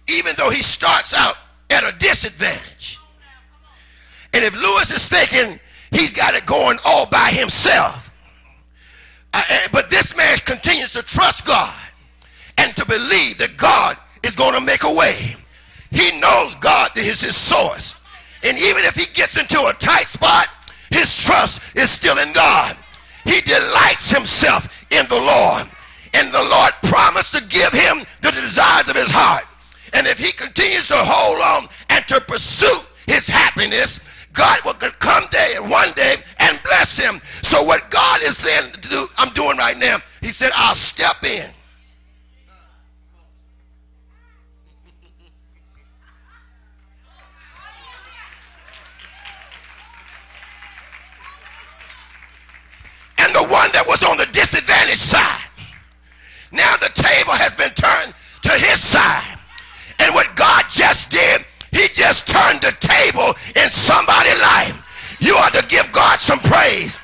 even though he starts out at a disadvantage. And if Lewis is thinking he's got it going all by himself, but this man continues to trust God and to believe that God is going to make a way. He knows God is his source. And even if he gets into a tight spot, his trust is still in God. He delights himself in the Lord. And the Lord promised to give him the desires of his heart. And if he continues to hold on and to pursue his happiness, God will come one day and bless him. So what God is saying to do, I'm doing right now, he said, I'll step in. And the one that was on the disadvantaged side, now the table has been turned to his side. And what God just did, he just turned the table in somebody's life. You ought to give God some praise.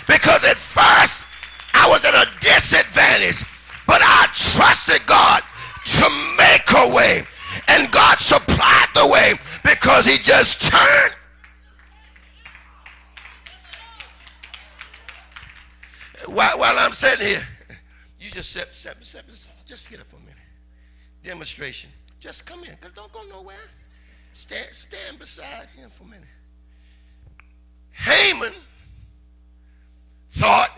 Because at first, I was at a disadvantage. But I trusted God to make a way. And God supplied the way because he just turned. While I'm sitting here, you just just get up for a minute. Demonstration. Just come in. Don't go nowhere. Stand beside him for a minute. Haman thought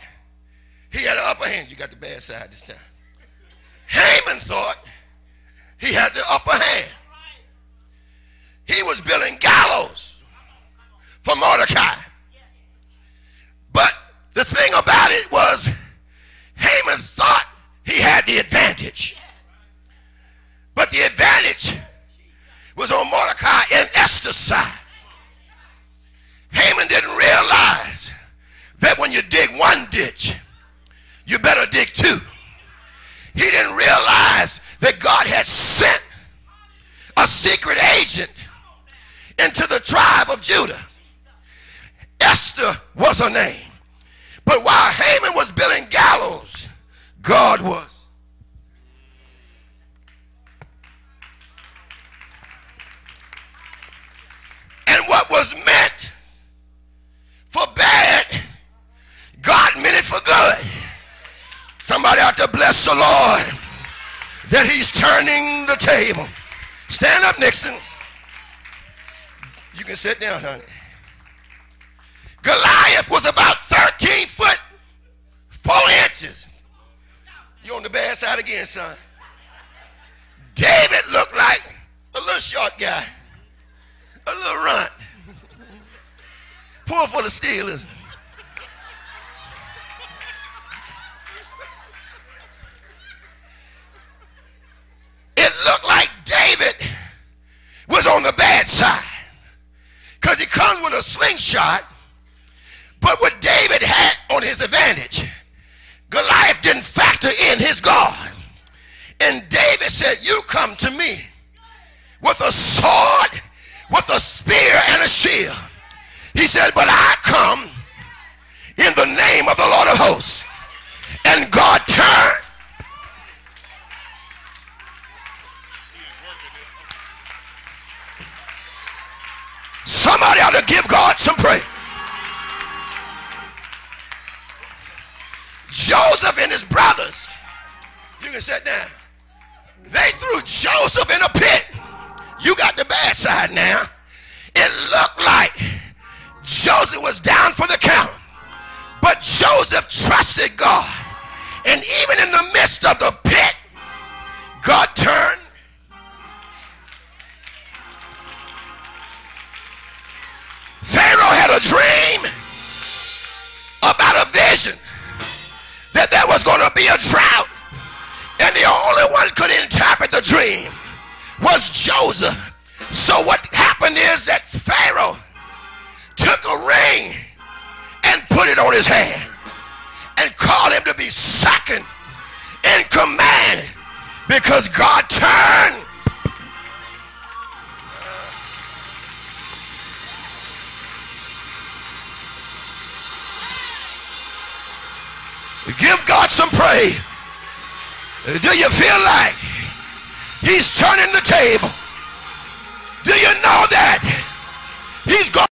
he had the upper hand. You got the bad side this time. Haman thought he had the upper hand. He was building gallows for Mordecai. But the thing about it was Haman thought he had the advantage. But the advantage was on Mordecai and Esther's side. Haman didn't realize that when you dig one ditch, you better dig two. He didn't realize that God had sent a secret agent into the tribe of Judah. Esther was her name. But while Haman was building gallows, God was. And what was meant for bad, God meant it for good. Somebody ought to bless the Lord that he's turning the table. Stand up, Nixon. You can sit down, honey. Goliath was about 13 foot 4 inches. You on the bad side again, son. David looked like a little short guy. A little runt. Poor for the Steelers. It looked like David was on the bad side because he comes with a slingshot. But what David had on his advantage, Goliath didn't factor in his God. And David said, you come to me with a sword, with a spear and a shield. He said, but I come in the name of the Lord of hosts. And God turned. Somebody ought to give God some praise. Joseph and his brothers, you can sit down, they threw Joseph in a pit. You got the bad side now. It looked like Joseph was down for the count. But Joseph trusted God. And even in the midst of the pit, God turned. Pharaoh had a dream about a vision that there was going to be a drought. And the only one could interpret the dream was Joseph. So what happened is that Pharaoh took a ring and put it on his hand and called him to be second in command because God turned. Give God some praise. Do you feel like He's turning the table. Do you know that? He's going